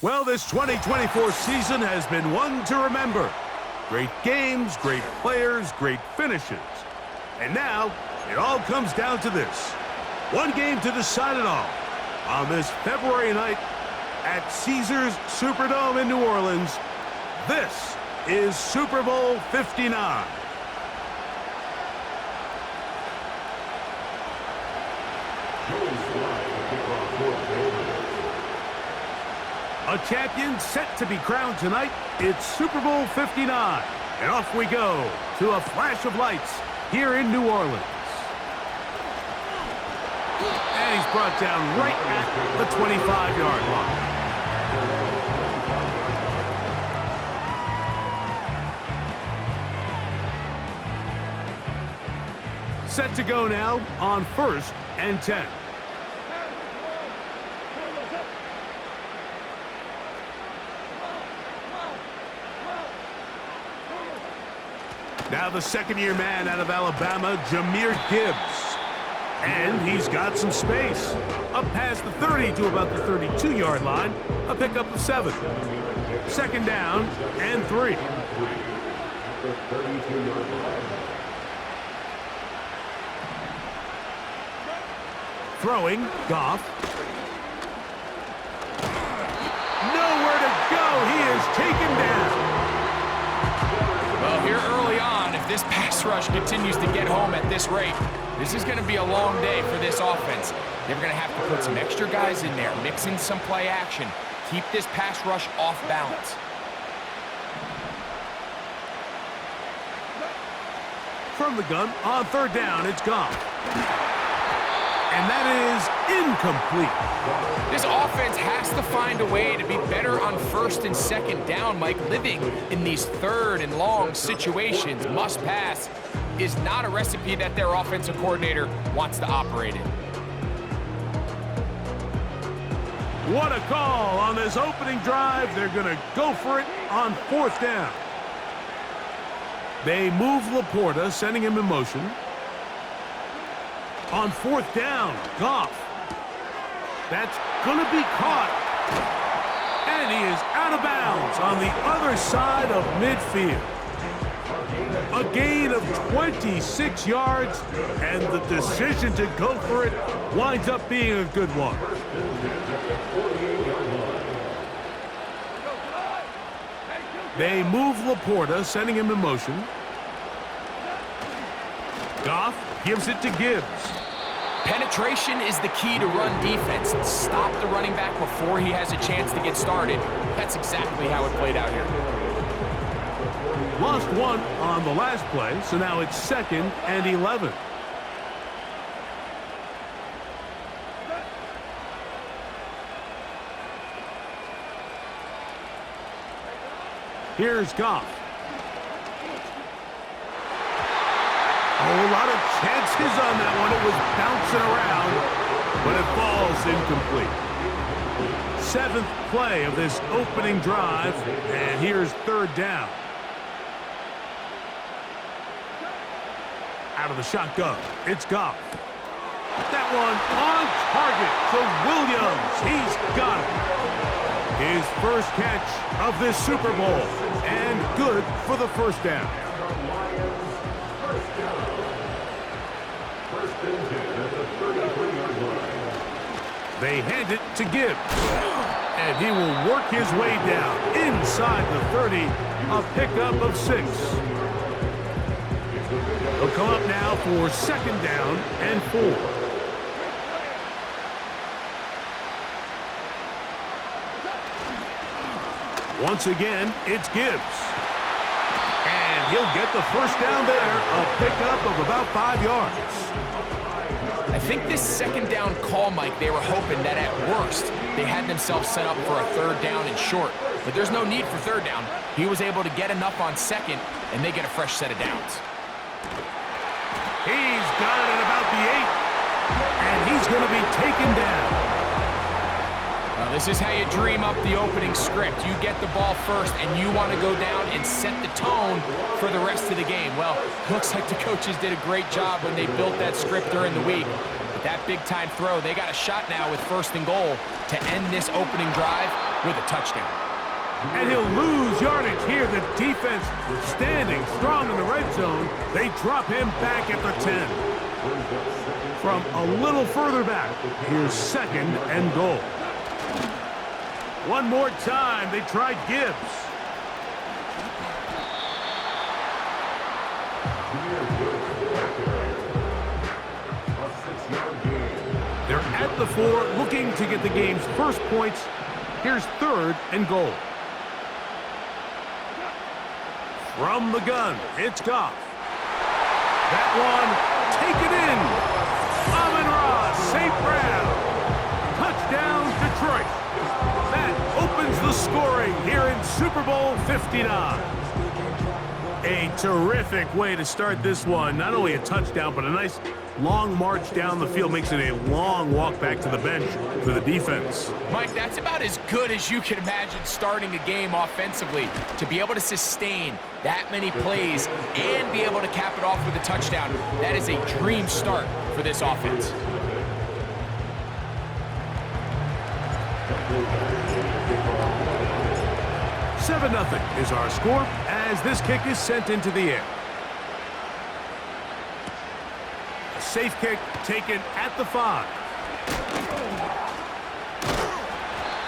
Well, this 2024 season has been one to remember. Great games, great players, great finishes. And now, it all comes down to this. One game to decide it all. On this February night at Caesars Superdome in New Orleans, this is Super Bowl 59. A champion set to be crowned tonight. It's Super Bowl 59. And off we go to a flash of lights here in New Orleans. And he's brought down right at the 25-yard line. Set to go now on 1st and 10. Now the second-year man out of Alabama, Jahmyr Gibbs. And he's got some space. Up past the 30 to about the 32-yard line. A pickup of 7. Second down and 3. Throwing, Goff. Nowhere to go. He is taken down. Well, here early on, if this pass rush continues to get home at this rate, this is going to be a long day for this offense. They're going to have to put some extra guys in there, mix in some play action, keep this pass rush off balance. From the gun, on 3rd down, it's gone. And that is incomplete. This offense has to find a way to be better on 1st and 2nd down, Mike. Living in these 3rd and long situations, must pass, is not a recipe that their offensive coordinator wants to operate in. What a call on this opening drive. They're going to go for it on 4th down. They move Laporta, sending him in motion. On 4th down, Goff. That's going to be caught. And he is out of bounds on the other side of midfield. A gain of 26 yards, and the decision to go for it winds up being a good one. They move Laporta, sending him in motion. Goff gives it to Gibbs. Penetration is the key to run defense. Stop the running back before he has a chance to get started. That's exactly how it played out here. Lost 1 on the last play, so now it's 2nd and 11. Here's Goff. A whole lot of chances on that one. It was bouncing around, but it falls incomplete. 7th play of this opening drive, and here's 3rd down. Out of the shotgun, it's Goff. That one on target to Williams. He's got it. His first catch of this Super Bowl, and good for the 1st down. They hand it to Gibbs, and he will work his way down inside the 30, a pickup of 6. He'll come up now for 2nd down and 4. Once again, it's Gibbs. And he'll get the 1st down there, a pickup of about 5 yards. I think this 2nd down call, Mike, they were hoping that at worst they had themselves set up for a 3rd down and short. But there's no need for 3rd down. He was able to get enough on 2nd, and they get a fresh set of downs. He's got it at about the 8, and he's going to be taken down. Now, this is how you dream up the opening script. You get the ball first, and you want to go down and set the tone for the rest of the game. Well, looks like the coaches did a great job when they built that script during the week. But that big-time throw, they got a shot now with 1st and goal to end this opening drive with a touchdown. And he'll lose yardage here. The defense standing strong in the red zone. They drop him back at the 10. From a little further back, here's 2nd and goal. One more time, they tried Gibbs. They're at the 4, looking to get the game's first points. Here's 3rd and goal. From the gun, it's Goff. That one, taken in. Amon-Ra, St. Brown. Touchdown, Detroit. That opens the scoring here in Super Bowl 59. A terrific way to start this one. Not only a touchdown, but a nice long march down the field. Makes it a long walk back to the bench for the defense. Mike, that's about as good as you can imagine starting a game offensively. To be able to sustain that many plays and be able to cap it off with a touchdown, that is a dream start for this offense. Seven 0 is our score as this kick is sent into the air. A safe kick taken at the 5.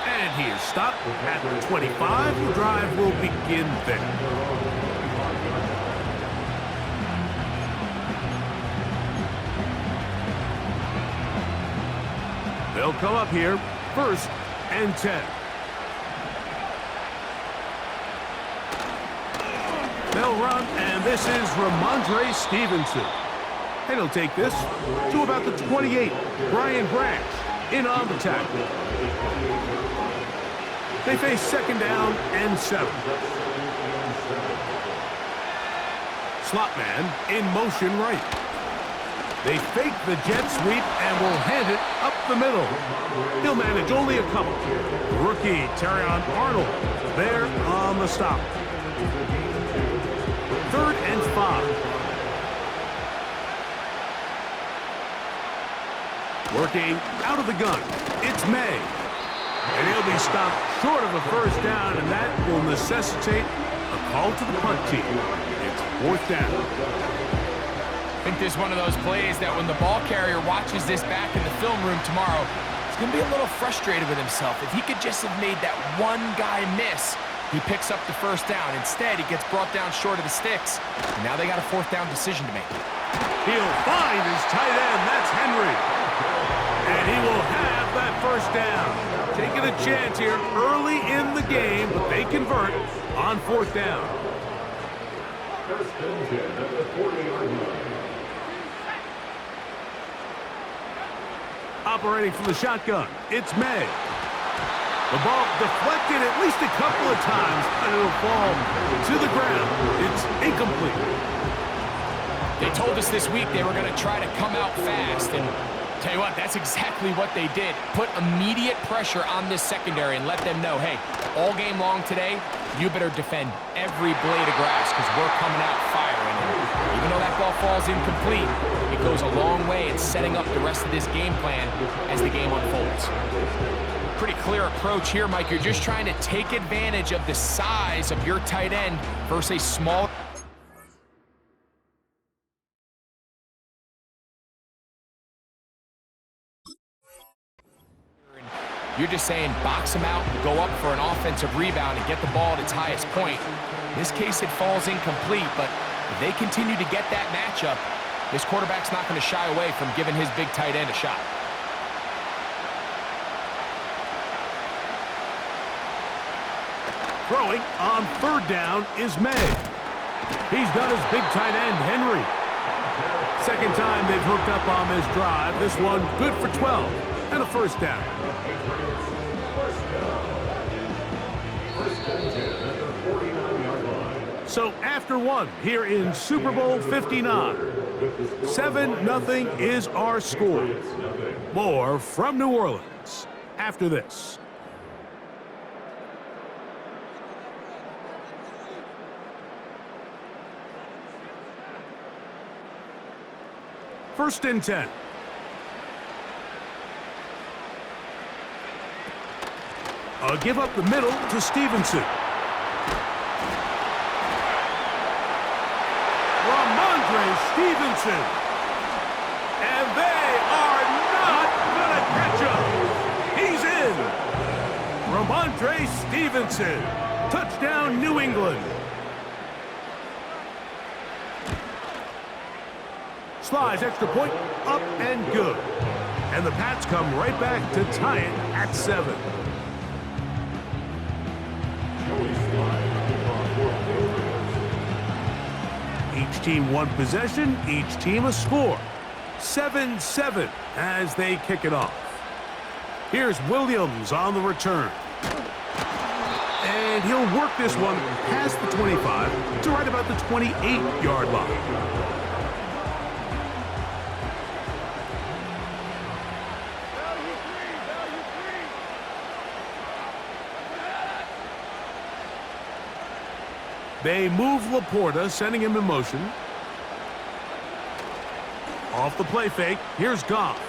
And he is stopped at the 25. The drive will begin there. They'll come up here, 1st and 10. They'll run, and this is Ramondre Stevenson. And he'll take this to about the 28. Brian Branch in on the tackle. They face 2nd down and 7. Slot man in motion right. They fake the jet sweep and will hand it up the middle. He'll manage only a couple. Rookie Terrion Arnold there on the stop. 3rd and 5. Working out of the gun. It's May. And he'll be stopped short of a 1st down, and that will necessitate a call to the punt team. It's 4th down. I think this is one of those plays that when the ball carrier watches this back in the film room tomorrow, he's going to be a little frustrated with himself. If he could just have made that one guy miss, he picks up the 1st down. Instead, he gets brought down short of the sticks. And now they got a 4th down decision to make. He'll find his tight end. That's Henry. And he will have that 1st down. Taking a chance here early in the game, but they convert on 4th down. 1st and 10 at the 40-yard line. Operating from the shotgun, it's May. The ball deflected at least a couple of times, and it'll fall to the ground. It's incomplete. They told us this week they were going to try to come out fast, and tell you what, that's exactly what they did. Put immediate pressure on this secondary and let them know, hey, all game long today, you better defend every blade of grass because we're coming out firing. And even though that ball falls incomplete, it goes a long way in setting up the rest of this game plan as the game unfolds. Pretty clear approach here, Mike. You're just trying to take advantage of the size of your tight end versus a small... You're just saying box him out and go up for an offensive rebound and get the ball at its highest point. In this case, it falls incomplete, but if they continue to get that matchup, this quarterback's not going to shy away from giving his big tight end a shot. Throwing on 3rd down is May. He's got his big tight end, Henry. 2nd time they've hooked up on this drive. This one good for 12 and a 1st down. So after one here in Super Bowl 59, 7-0 is our score. More from New Orleans after this. First and 10. Give up the middle to Stevenson. Ramondre Stevenson. And they are not going to catch him. He's in. Ramondre Stevenson. Touchdown, New England. Slides extra point, up and good. And the Pats come right back to tie it at 7. Each team one possession, each team a score. 7-7 as they kick it off. Here's Williams on the return. And he'll work this one past the 25 to right about the 28-yard line. They move Laporta, sending him in motion. Off the play fake, here's Goff.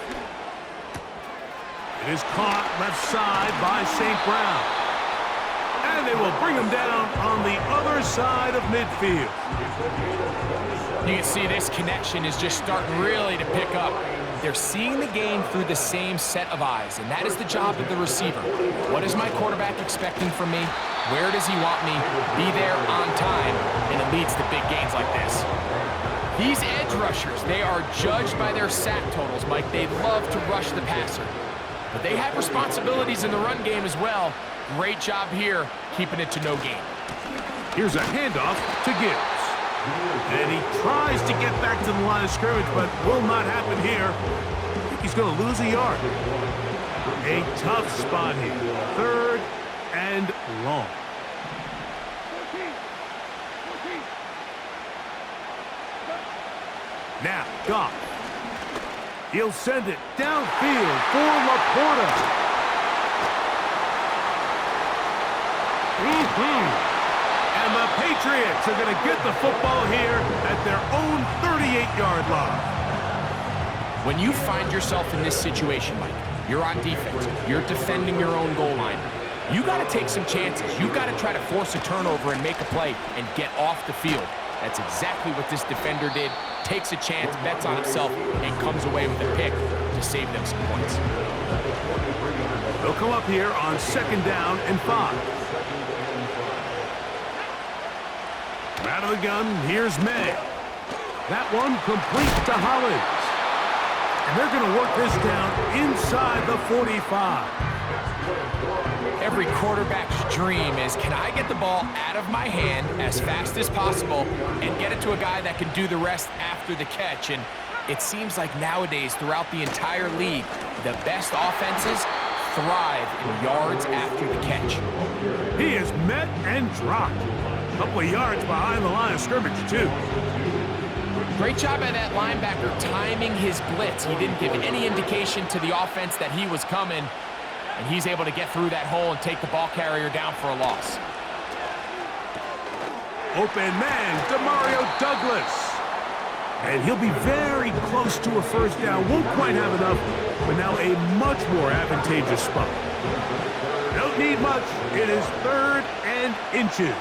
It is caught left side by St. Brown. And they will bring him down on the other side of midfield. You can see this connection is just starting really to pick up. They're seeing the game through the same set of eyes, and that is the job of the receiver. What is my quarterback expecting from me? Where does he want me? Be there on time, and it leads to big gains like this. These edge rushers, they are judged by their sack totals, Mike. They love to rush the passer. But they have responsibilities in the run game as well. Great job here, keeping it to no gain. Here's a handoff to Gibbs. And he tries to get back to the line of scrimmage, but will not happen here. I think he's going to lose a yard. A tough spot here. 3rd and long. Now, Goff. He'll send it downfield for Laporta. And the Patriots are going to get the football here at their own 38-yard line. When you find yourself in this situation, Mike, you're on defense, you're defending your own goal line, you got to take some chances. You got to try to force a turnover and make a play and get off the field. That's exactly what this defender did. Takes a chance, bets on himself, and comes away with a pick to save them some points. They'll come up here on 2nd down and 5. Out of the gun, here's May. That one complete to Hollins. And they're going to work this down inside the 45. Every quarterback's dream is, can I get the ball out of my hand as fast as possible and get it to a guy that can do the rest after the catch? And it seems like nowadays, throughout the entire league, the best offenses thrive in yards after the catch. He is met and dropped. A couple of yards behind the line of scrimmage, too. Great job by that linebacker timing his blitz. He didn't give any indication to the offense that he was coming, and he's able to get through that hole and take the ball carrier down for a loss. Open man, Demario Douglas. And he'll be very close to a 1st down. Won't quite have enough, but now a much more advantageous spot. Don't need much. It is 3rd and inches.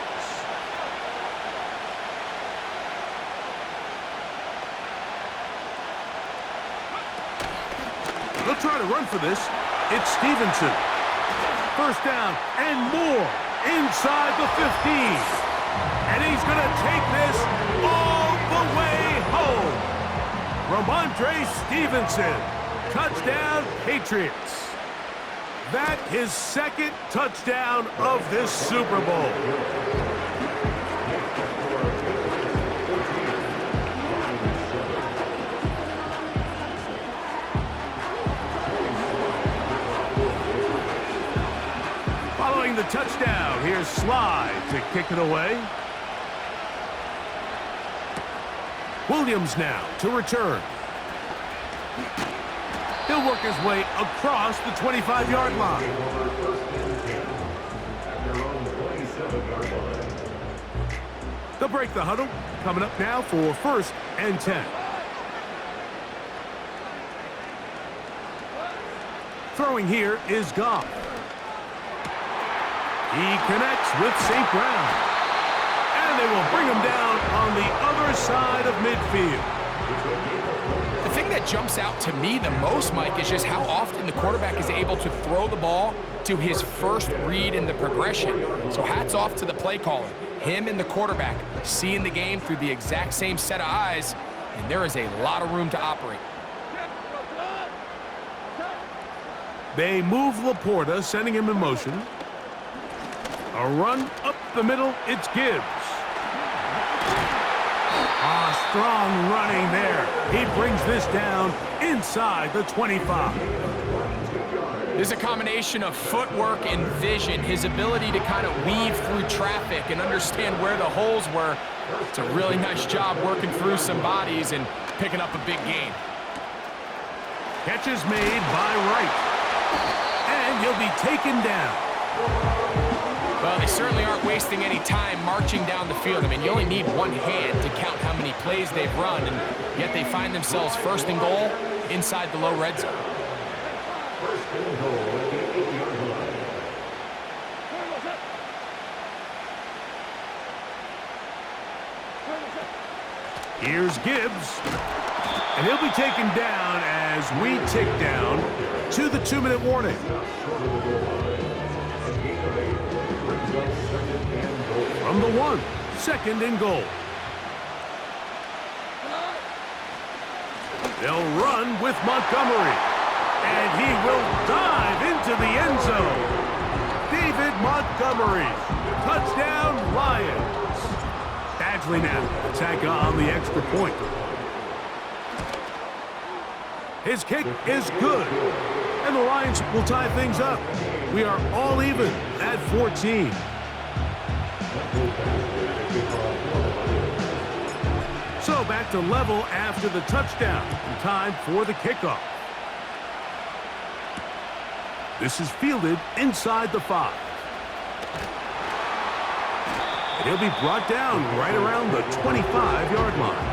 They'll try to run for this. It's Stevenson. 1st down and more inside the 15. And he's going to take this all the way home. Ramondre Stevenson. Touchdown, Patriots. That his 2nd touchdown of this Super Bowl. Following the touchdown, here's Slide to kick it away. Williams now to return. He'll work his way across the 25-yard line. They'll break the huddle. Coming up now for 1st and 10. Throwing here is Goff. He connects with St. Brown. And they will bring him down on the other side of midfield. The thing that jumps out to me the most, Mike, is just how often the quarterback is able to throw the ball to his first read in the progression. So hats off to the play caller. Him and the quarterback seeing the game through the exact same set of eyes, and there is a lot of room to operate. They move Laporta, sending him in motion. A run up the middle, it's Gibbs. Strong running there. He brings this down inside the 25. There's a combination of footwork and vision, his ability to kind of weave through traffic and understand where the holes were. It's a really nice job working through some bodies and picking up a big gain. Catch is made by Wright. And he'll be taken down. Well, they certainly aren't wasting any time marching down the field. I mean, you only need one hand to count how many plays they've run, and yet they find themselves first and goal inside the low red zone. First and goal at the 8-yard line. Here's Gibbs. And he'll be taken down as we tick down to the 2-minute warning. From the 1, second and goal. They'll run with Montgomery. And he will dive into the end zone. David Montgomery. Touchdown, Lions. Badgley now attack on the extra point. His kick is good. And the Lions will tie things up. We are all even at 14. So back to level after the touchdown. Time for the kickoff. This is fielded inside the 5. And he'll be brought down right around the 25-yard line.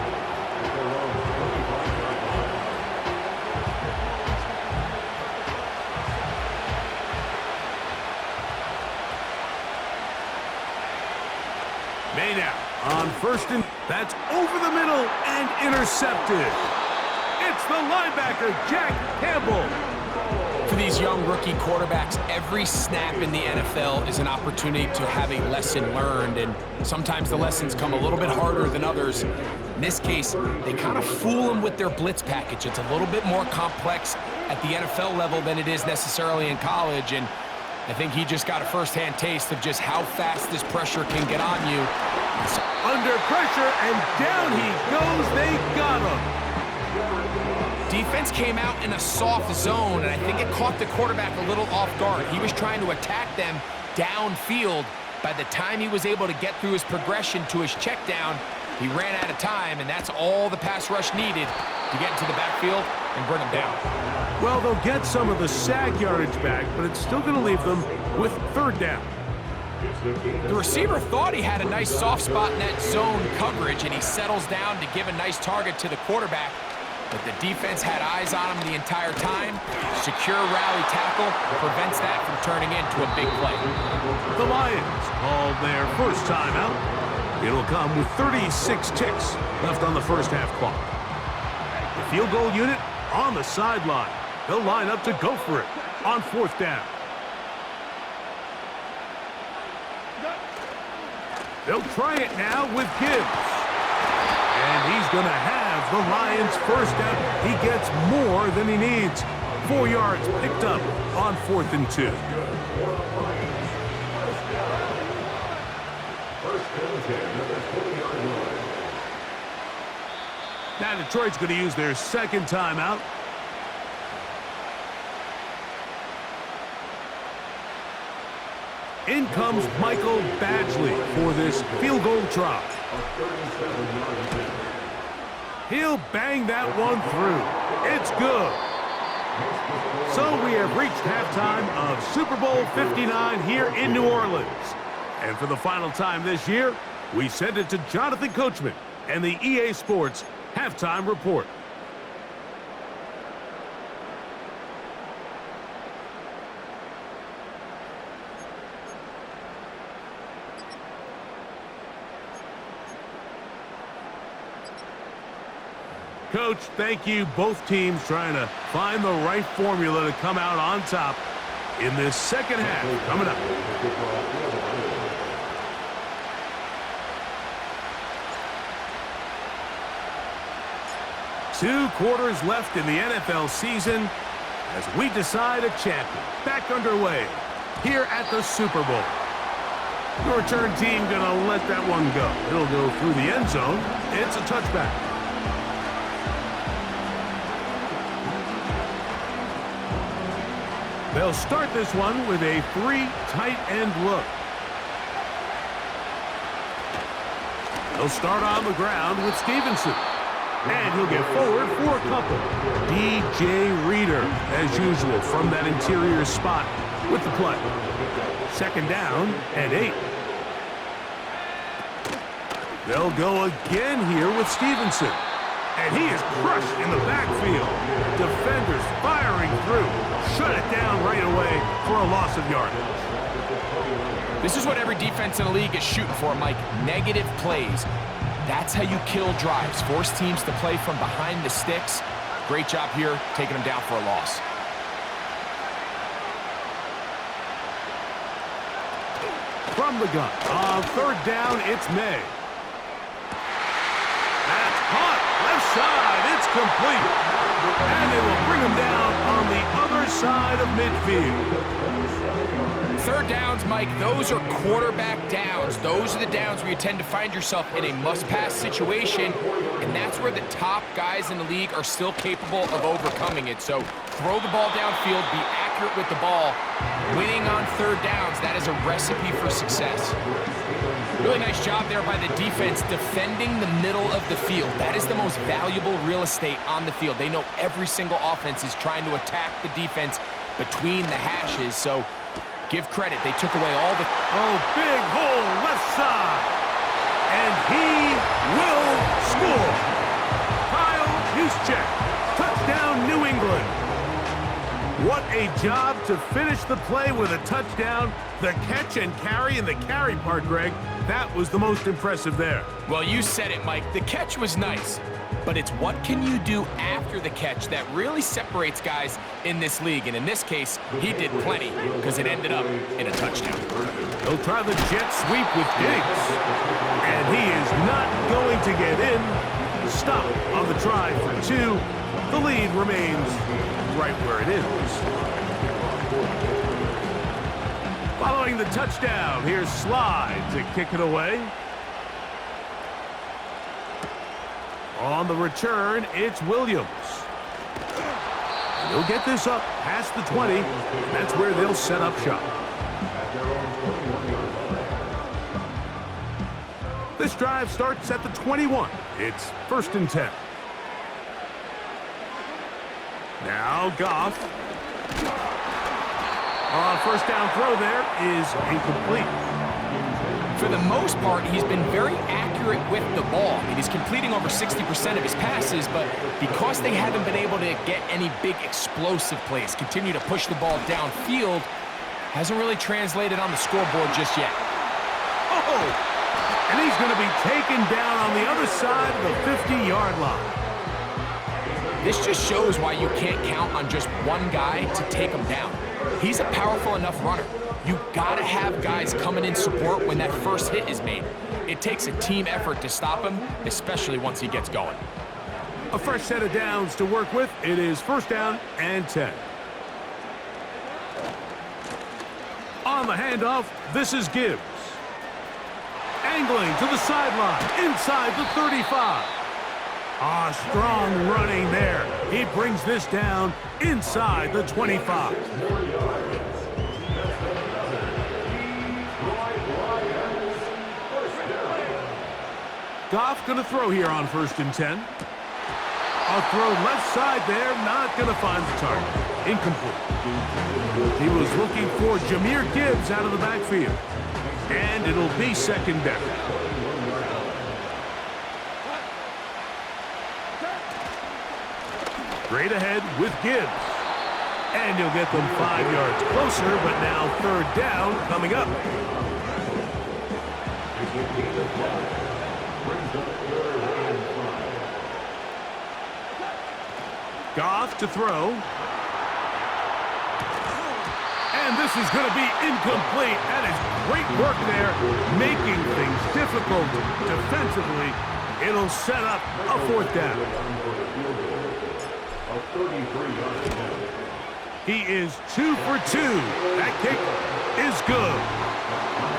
May now on first and that's over the middle and intercepted. It's the linebacker, Jack Campbell. For these young rookie quarterbacks, every snap in the NFL is an opportunity to have a lesson learned, and sometimes the lessons come a little bit harder than others. In this case, they kind of fool them with their blitz package. It's a little bit more complex at the NFL level than it is necessarily in college, and I think he just got a first-hand taste of just how fast this pressure can get on you. Under pressure, and down he goes. They got him. Defense came out in a soft zone, and I think it caught the quarterback a little off guard. He was trying to attack them downfield. By the time he was able to get through his progression to his check down, he ran out of time, and that's all the pass rush needed to get into the backfield and bring him down. Well, they'll get some of the sack yardage back, but it's still going to leave them with third down. The receiver thought he had a nice soft spot in that zone coverage, and he settles down to give a nice target to the quarterback. But the defense had eyes on him the entire time. Secure rally tackle prevents that from turning into a big play. The Lions called their first timeout. It'll come with 36 ticks left on the first half clock. The field goal unit on the sideline. They'll line up to go for it on fourth down. They'll try it now with Gibbs. And he's going to have the Lions first down. He gets more than he needs. 4 yards picked up on 4th and 2. Now Detroit's going to use their second timeout. In comes Michael Badgley for this field goal try. He'll bang that one through. It's good. So we have reached halftime of Super Bowl 59 here in New Orleans. And for the final time this year, we send it to Jonathan Coachman and the EA Sports Halftime Report. Coach, thank you. Both teams trying to find the right formula to come out on top in this second half coming up. Two quarters left in the NFL season as we decide a champion. Back underway here at the Super Bowl. The return team gonna let that one go. It'll go through the end zone. It's a touchback. They'll start this one with a three tight end look. They'll start on the ground with Stevenson. And he'll get forward for a couple. DJ Reader, as usual, from that interior spot with the play. Second down and 8. They'll go again here with Stevenson. And he is crushed in the backfield. Defenders firing through. Shut it down right away for a loss of yardage. This is what every defense in the league is shooting for, Mike. Negative plays. That's how you kill drives. Force teams to play from behind the sticks. Great job here, taking them down for a loss. From the gun. On third down, it's May. That's caught. Left side. It's complete. And they will bring him down on the other side of midfield. Third downs, Mike, those are quarterback downs. Those are the downs where you tend to find yourself in a must-pass situation, and that's where the top guys in the league are still capable of overcoming it. So throw the ball downfield, be accurate with the ball. Winning on third downs, that is a recipe for success. Really nice job there by the defense defending the middle of the field. That is the most valuable real estate on the field. They know every single offense is trying to attack the defense between the hashes, so give credit. They took away all the... Oh, big hole left side. And he will score. Kyle Juszczyk. Touchdown, New England. What a job to finish the play with a touchdown. The catch and carry, and the carry part, Greg, that was the most impressive there. Well, you said it, Mike. The catch was nice, but it's what can you do after the catch that really separates guys in this league. And in this case, he did plenty because it ended up in a touchdown. He'll try the jet sweep with Diggs. And he is not going to get in. Stop on the try for 2. The lead remains right where it is. Following the touchdown, here's Slide to kick it away. On the return, it's Williams. And he'll get this up past the 20. That's where they'll set up shop. This drive starts at the 21. It's 1st and 10. Now Goff. First down throw there is incomplete. For the most part, he's been very accurate with the ball. I mean, he's completing over 60% of his passes, but because they haven't been able to get any big explosive plays, continue to push the ball downfield, hasn't really translated on the scoreboard just yet. Oh! And he's going to be taken down on the other side of the 50-yard line. This just shows why you can't count on just one guy to take him down. He's a powerful enough runner. You gotta have guys coming in support when that first hit is made. It takes a team effort to stop him, especially once he gets going. A fresh set of downs to work with. It is 1st down and 10. On the handoff, this is Gibbs. Angling to the sideline, inside the 35. Strong running there. He brings this down inside the 25. Goff going to throw here on 1st and 10. A throw left side there, not going to find the target. Incomplete. He was looking for Jahmyr Gibbs out of the backfield. And it'll be 2nd down. Straight ahead with Gibbs. And he'll get them 5 yards closer, but now 3rd down coming up. Goff to throw. And this is going to be incomplete. That is great work there, making things difficult defensively. It'll set up a 4th down. He is 2 for 2. That kick is good.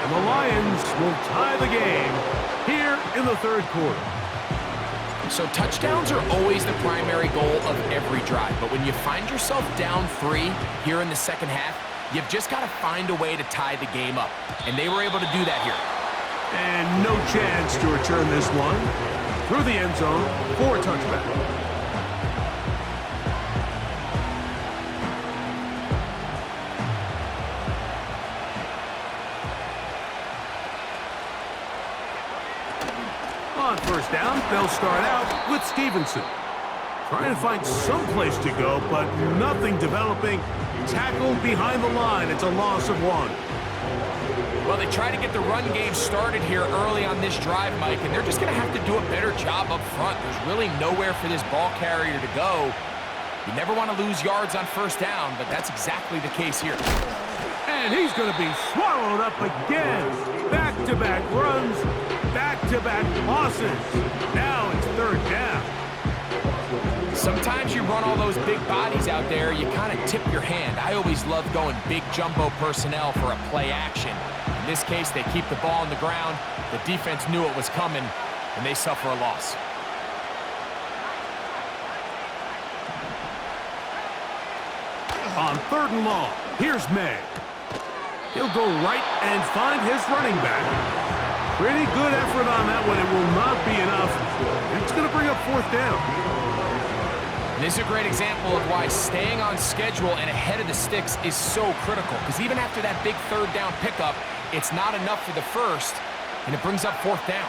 And the Lions will tie the game here in the 3rd quarter. So touchdowns are always the primary goal of every drive. But when you find yourself down 3 here in the 2nd half, you've just got to find a way to tie the game up. And they were able to do that here. And no chance to return this one through the end zone for a touchback. On 1st down, they'll start out with Stevenson. Trying to find some place to go, but nothing developing. Tackled behind the line. It's a loss of 1. Well, they try to get the run game started here early on this drive, Mike, and they're just going to have to do a better job up front. There's really nowhere for this ball carrier to go. You never want to lose yards on 1st down, but that's exactly the case here. And he's going to be swallowed up again. Back-to-back runs, back-to-back losses. Now it's 3rd down. Sometimes you run all those big bodies out there, you kind of tip your hand. I always love going big jumbo personnel for a play action. In this case, they keep the ball on the ground. The defense knew it was coming, and they suffer a loss. On 3rd and long, here's May. He'll go right and find his running back. Pretty good effort on that one. It will not be enough. It's going to bring up 4th down. This is a great example of why staying on schedule and ahead of the sticks is so critical. Because even after that big 3rd down pickup, it's not enough for the 1st, and it brings up 4th down.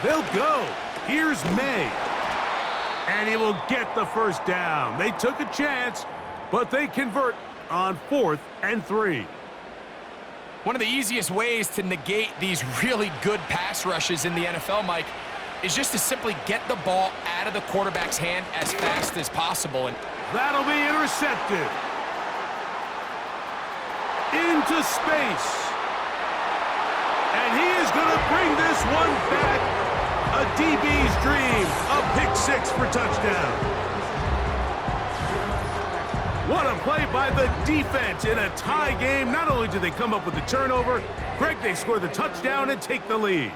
They'll go. Here's May. And he will get the 1st down. They took a chance, but they convert on 4th and 3. One of the easiest ways to negate these really good pass rushes in the NFL, Mike, is just to simply get the ball out of the quarterback's hand as fast as possible. And that'll be intercepted. Into space. And he is going to bring this one back. A DB's dream. A pick 6 for touchdown. What a play by the defense in a tie game. Not only do they come up with the turnover, Greg, they score the touchdown and take the lead.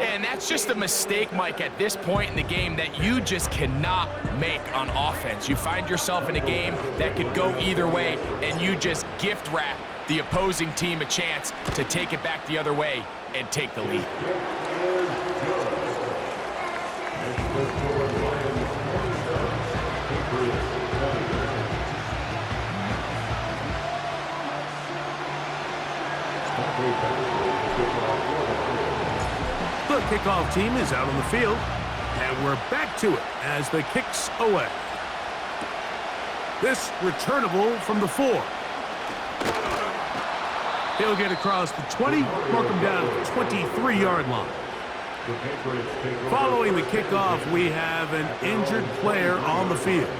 And that's just a mistake, Mike, at this point in the game that you just cannot make on offense. You find yourself in a game that could go either way, and you just gift wrap the opposing team a chance to take it back the other way and take the lead. The kickoff team is out on the field, and we're back to it as the kick's away. This returnable from the 4. He'll get across the 20, mark him down at the 23-yard line. Following the kickoff, we have an injured player on the field.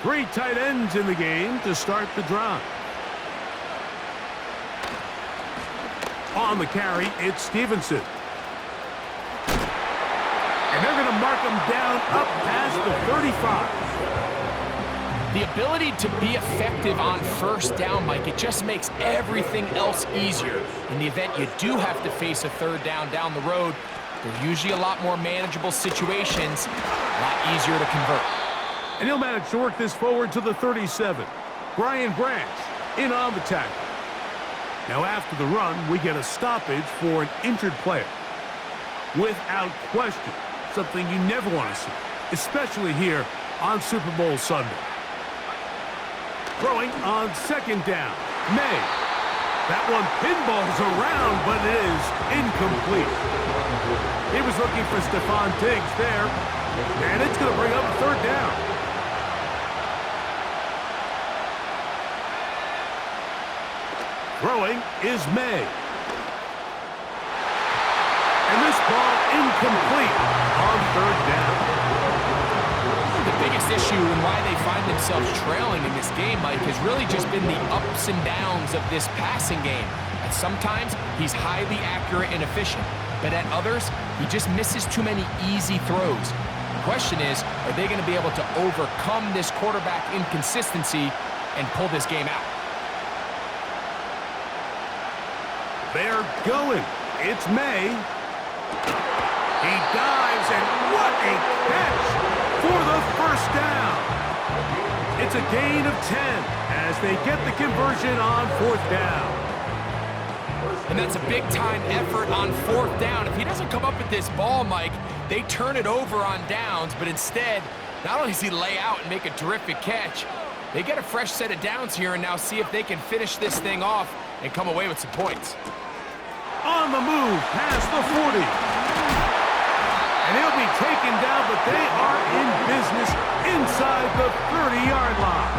3 tight ends in the game to start the drive. On the carry, it's Stevenson. And they're going to mark him down up past the 35. The ability to be effective on 1st down, Mike, it just makes everything else easier. In the event you do have to face a 3rd down the road, they're usually a lot more manageable situations, a lot easier to convert. And he'll manage to work this forward to the 37. Brian Branch in on the tackle. Now after the run, we get a stoppage for an injured player. Without question, something you never want to see, especially here on Super Bowl Sunday. Throwing on 2nd down. May. That one pinballs around, but it is incomplete. He was looking for Stephon Diggs there, and it's going to bring up a 3rd down. Throwing is May. And this ball incomplete on biggest issue and why they find themselves trailing in this game, Mike, has really just been the ups and downs of this passing game. At sometimes, he's highly accurate and efficient, but at others, he just misses too many easy throws. The question is, are they going to be able to overcome this quarterback inconsistency and pull this game out? They're going. It's May. He dives, and what a catch for the first down. It's a gain of 10 as they get the conversion on 4th down. And that's a big-time effort on 4th down. If he doesn't come up with this ball, Mike, they turn it over on downs, but instead, not only does he lay out and make a terrific catch, they get a fresh set of downs here and now see if they can finish this thing off and come away with some points. On the move, past the 40. And he'll be taken down, but they are in business inside the 30-yard line.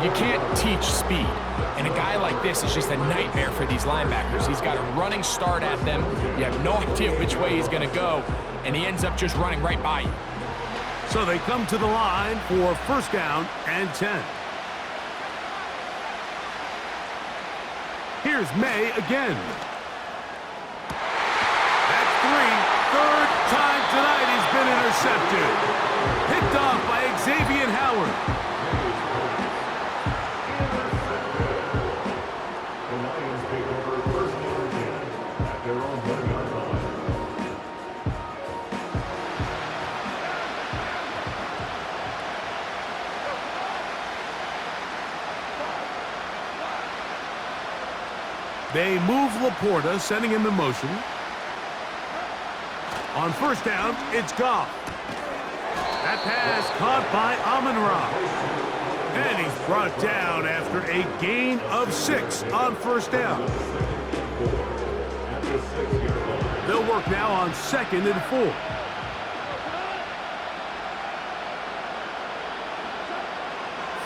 You can't teach speed, and a guy like this is just a nightmare for these linebackers. He's got a running start at them. You have no idea which way he's going to go, and he ends up just running right by you. So they come to the line for 1st down and 10. Here's May again. That's 3. 3rd time tonight he's been intercepted. Picked off by Xavier Howard. The Lions take over 1st and 10 at their own 1-yard line. They move Laporta, sending him in motion. On 1st down, it's Goff. That pass caught by Amon-Ra. And he's brought down after a gain of 6 on 1st down. They'll work now on 2nd and 4.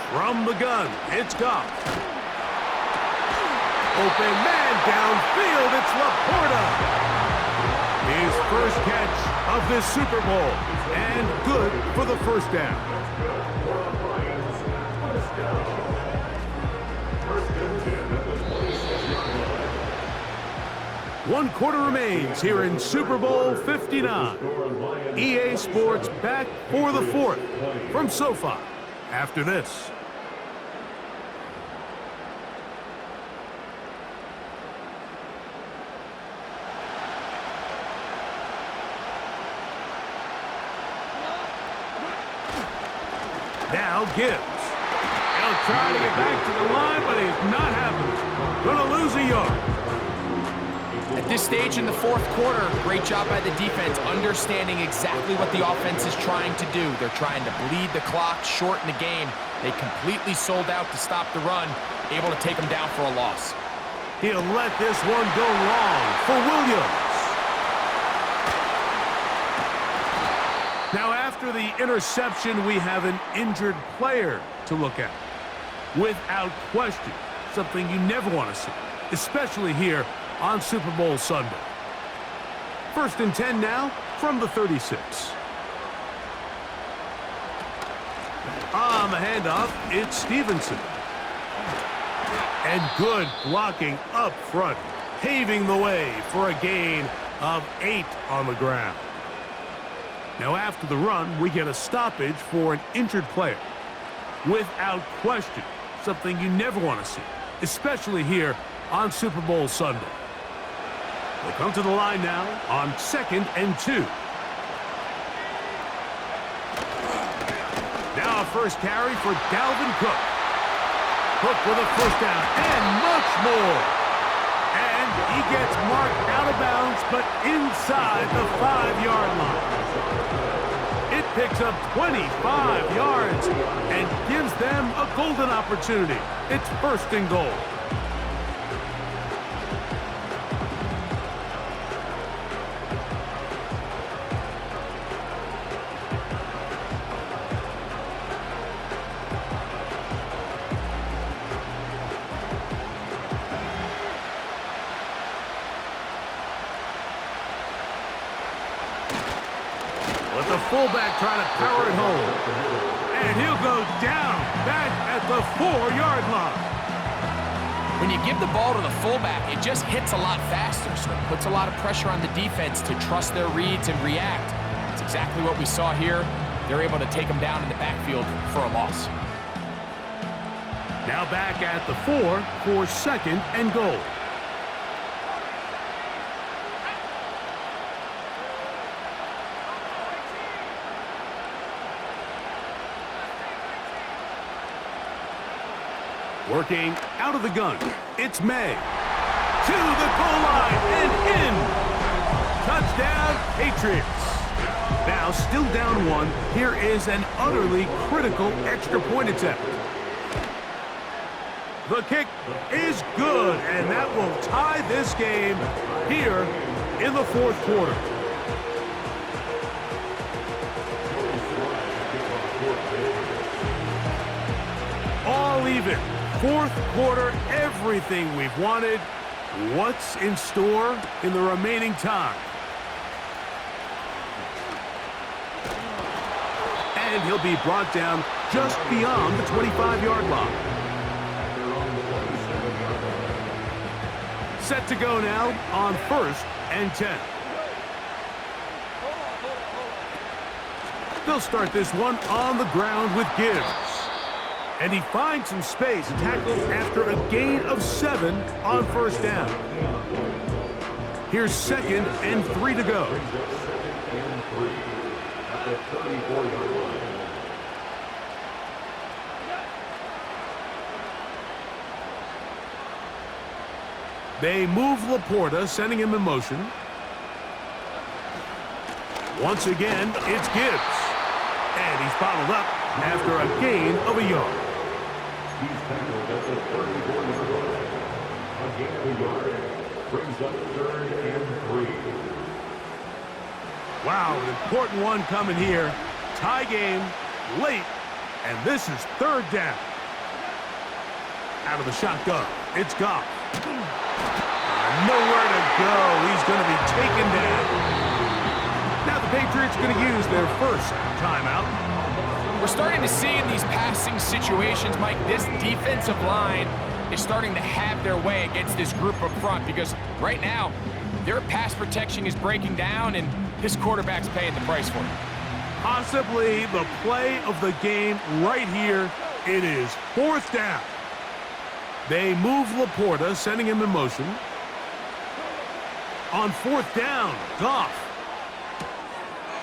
From the gun, it's Goff. Open man downfield, it's Laporta. His first catch of this Super Bowl, and good for the 1st down. 1 quarter remains here in Super Bowl 59. EA Sports back for the 4th from SoFi after this. Now Gibbs. He'll try to get back to the line, but he's not happening. Gonna lose a yard. At this stage in the 4th quarter, great job by the defense understanding exactly what the offense is trying to do. They're trying to bleed the clock, shorten the game. They completely sold out to stop the run, able to take them down for a loss. He'll let this one go long for Williams. Now, after the interception, we have an injured player to look at. Without question, something you never want to see, especially here on Super Bowl Sunday. 1st and 10 now from the 36. On the handoff, it's Stevenson. And good blocking up front, paving the way for a gain of 8 on the ground. Now, after the run, we get a stoppage for an injured player. Without question, something you never want to see, especially here on Super Bowl Sunday. We'll come to the line now on 2nd and 2. Now a first carry for Dalvin Cook. Cook with a 1st down and much more. And he gets marked out of bounds, but inside the 5-yard line. It picks up 25 yards and gives them a golden opportunity. It's 1st and goal. With the fullback trying to power it home. And he'll go down back at the 4-yard line. When you give the ball to the fullback, it just hits a lot faster, so it puts a lot of pressure on the defense to trust their reads and react. It's exactly what we saw here. They're able to take them down in the backfield for a loss. Now back at the 4 for 2nd and goal. Working out of the gun, it's May. To the goal line and in. Touchdown, Patriots. Now, still down 1, here is an utterly critical extra point attempt. The kick is good, and that will tie this game here in the 4th quarter. All even. 4th quarter, everything we've wanted. What's in store in the remaining time? And he'll be brought down just beyond the 25-yard line. Set to go now on 1st and 10. They'll start this one on the ground with Gibbs. And he finds some space, tackled after a gain of 7 on 1st down. Here's 2nd and 3 to go. They move Laporta, sending him in motion. Once again, it's Gibbs. And he's bottled up after a gain of a yard. He's tackled at the 34-yard line. A gain of a yard brings up 3rd and 3. Wow, an important one coming here. Tie game, late, and this is 3rd down. Out of the shotgun, it's Goff. Nowhere to go. He's going to be taken down. Now the Patriots going to use their first timeout. We're starting to see in these passing situations, Mike, this defensive line is starting to have their way against this group up front because right now, their pass protection is breaking down and this quarterback's paying the price for it. Possibly the play of the game right here. It is 4th down. They move Laporta, sending him in motion. On 4th down, Goff.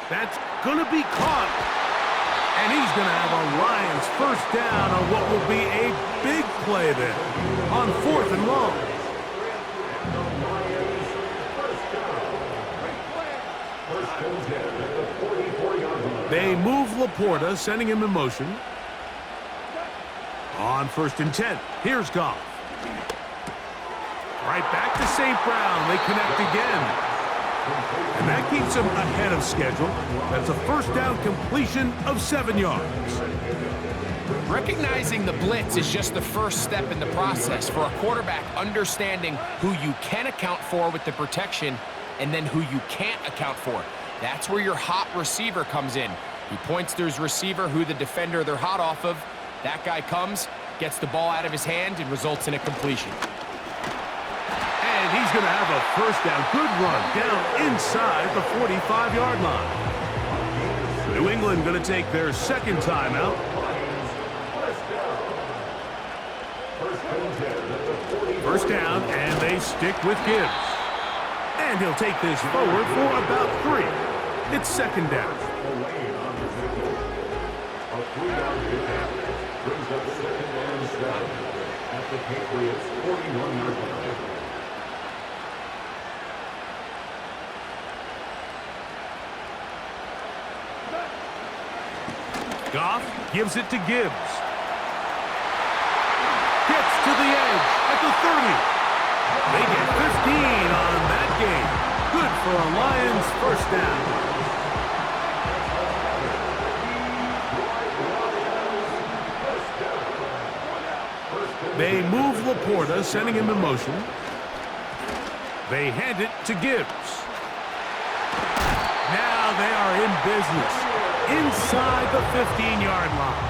That's going to be caught. And he's going to have a Lions 1st down on what will be a big play then. On 4th and long. They move Laporta, sending him in motion. On 1st and 10, here's Goff. Right back to St. Brown. They connect again. And that keeps him ahead of schedule. That's a 1st down completion of 7 yards. Recognizing the blitz is just the first step in the process for a quarterback understanding who you can account for with the protection and then who you can't account for. That's where your hot receiver comes in. He points to his receiver who the defender they're hot off of. That guy comes, gets the ball out of his hand, and results in a completion. And he's going to have a 1st down. Good run down inside the 45-yard line. New England going to take their 2nd timeout. 1st down, and they stick with Gibbs. And he'll take this forward for about 3. It's 2nd down. A 3-yard pickup brings up 2nd and 7 at the Patriots' 41-yard line. Goff gives it to Gibbs. Gets to the edge at the 30. They get 15 on that game. Good for a Lions 1st down. They move Laporta, sending him in motion. They hand it to Gibbs. Now now they are in business inside the 15-yard line.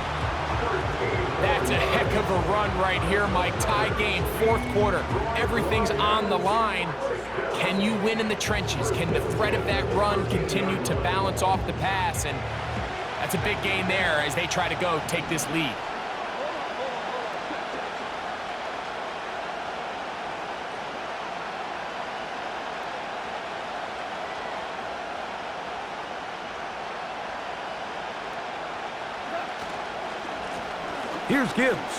That's a heck of a run right here, Mike. Tie game, fourth quarter. Everything's on the line. Can you win in the trenches? Can the threat of that run continue to balance off the pass? And that's a big gain there as they try to go take this lead. Here's Gibbs.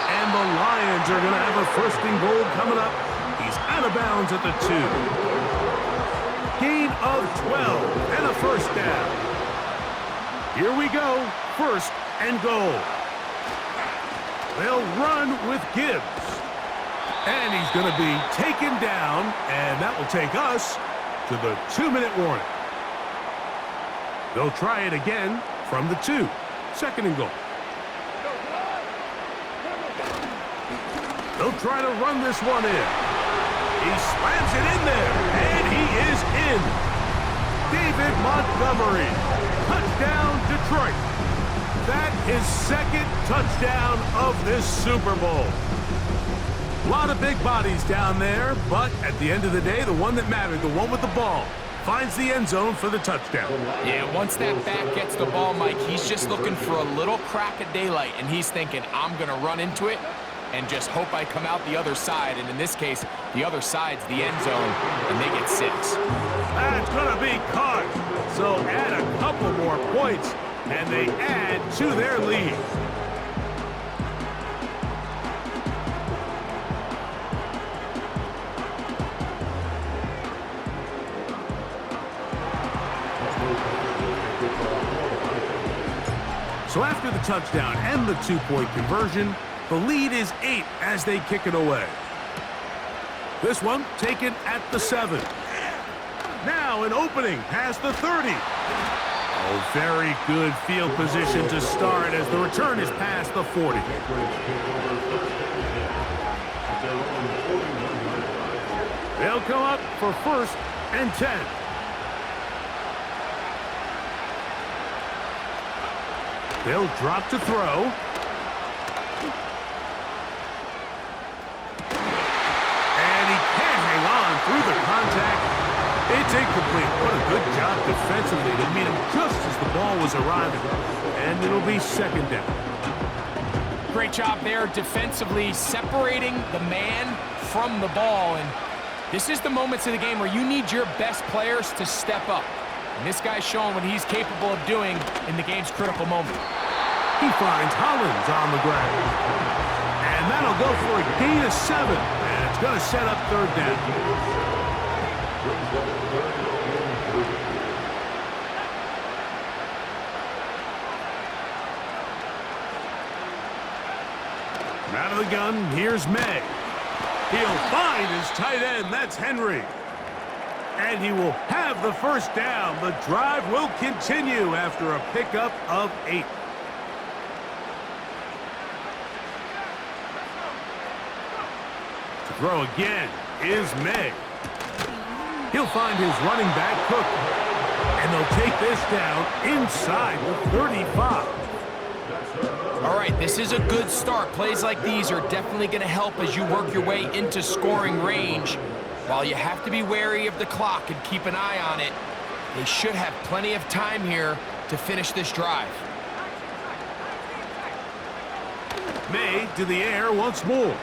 And the Lions are going to have a first and goal coming up. He's out of bounds at the 2. Gain of 12 and a first down. Here we go. First and goal. They'll run with Gibbs. And he's going to be taken down. And that will take us to the 2-minute warning. They'll try it again from the 2. Second and goal. They'll try to run this one in. He slams it in there, and he is in. David Montgomery. Touchdown, Detroit. That is second touchdown of this Super Bowl. A lot of big bodies down there, but at the end of the day, the one that mattered, the one with the ball, finds the end zone for the touchdown. Yeah, once that back gets the ball, Mike, he's just looking for a little crack of daylight, and he's thinking, I'm going to run into it and just hope I come out the other side. And in this case, the other side's the end zone, and they get 6. That's going to be caught. So add a couple more points, and they add to their lead. So after the touchdown and the 2-point conversion, the lead is 8 as they kick it away. This one taken at the 7. Now an opening past the 30. Oh, very good field position to start as the return is past the 40. They'll come up for first and 10. They'll drop to throw. And he can't hang on through the contact. It's incomplete. What a good job defensively to meet him just as the ball was arriving. And it'll be second down. Great job there defensively, separating the man from the ball. And this is the moments of the game where you need your best players to step up. And this guy's showing what he's capable of doing in the game's critical moment. He finds Hollins on the ground. And that'll go for a gain of 7. And it's going to set up third down. Out of the gun, here's May. He'll find his tight end. That's Henry. And he will have the first down. The drive will continue after a pickup of 8. To throw again is May. He'll find his running back, Cook. And they'll take this down inside the 35. All right, this is a good start. Plays like these are definitely going to help as you work your way into scoring range. While you have to be wary of the clock and keep an eye on it, they should have plenty of time here to finish this drive. May to the air once more.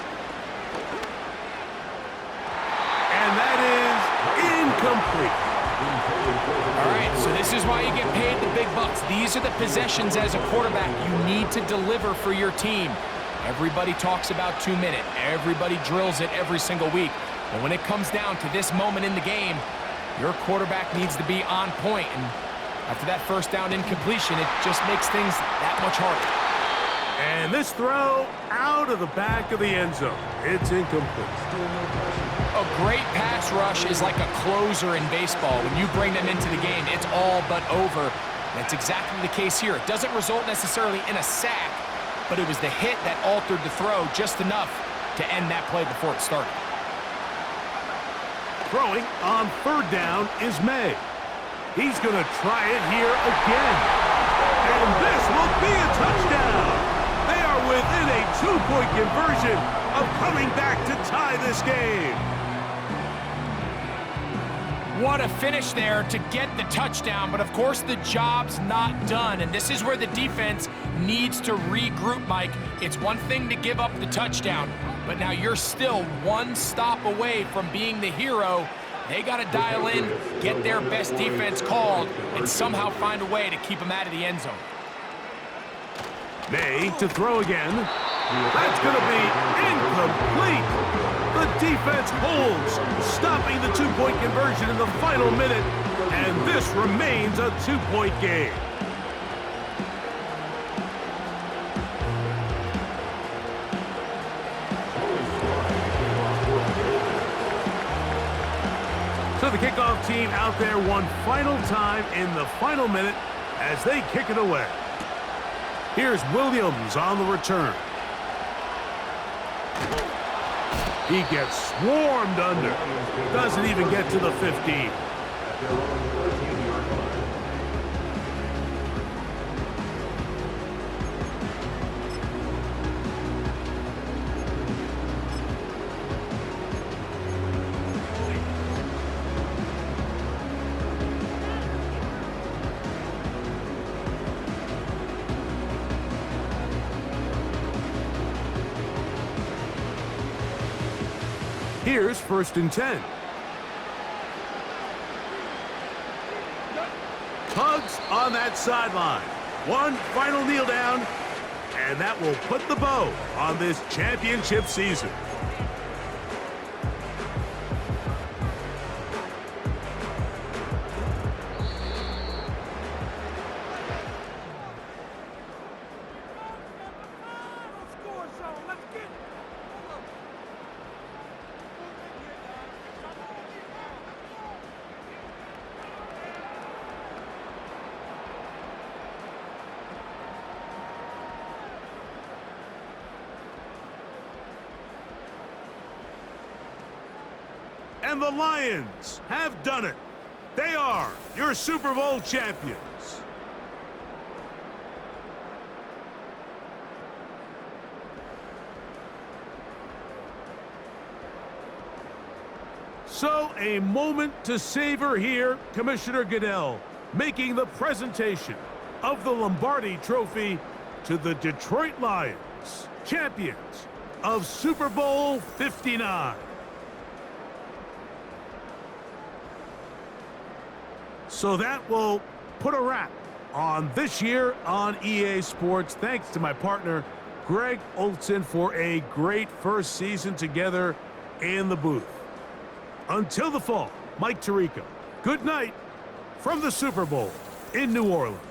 And that is incomplete. All right, so this is why you get paid the big bucks. These are the possessions as a quarterback you need to deliver for your team. Everybody talks about 2-minute. Everybody drills it every single week. But when it comes down to this moment in the game, your quarterback needs to be on point. And after that first down incompletion, it just makes things that much harder. And this throw out of the back of the end zone. It's incomplete. A great pass rush is like a closer in baseball. When you bring them into the game, it's all but over. That's exactly the case here. It doesn't result necessarily in a sack, but it was the hit that altered the throw just enough to end that play before it started. Throwing on third down is May. He's going to try it here again. And this will be a touchdown. They are within a 2-point conversion of coming back to tie this game. What a finish there to get the touchdown, but of course the job's not done, and this is where the defense needs to regroup, Mike. It's one thing to give up the touchdown, but now you're still one stop away from being the hero. They got to dial in, get their best defense called, and somehow find a way to keep them out of the end zone. May to throw again. That's going to be incomplete. The defense holds, stopping the 2-point conversion in the final minute, and this remains a 2-point game. So the kickoff team out there one final time in the final minute as they kick it away. Here's Williams on the return. He gets swarmed under. Doesn't even get to the 15. Here's 1st and 10. Tugs on that sideline. One final kneel down, and that will put the bow on this championship season. And the Lions have done it. They are your Super Bowl champions. So a moment to savor here. Commissioner Goodell making the presentation of the Lombardi Trophy to the Detroit Lions, champions of Super Bowl 59. So that will put a wrap on this year on EA Sports. Thanks to my partner, Greg Olson, for a great first season together in the booth. Until the fall, Mike Tirico, good night from the Super Bowl in New Orleans.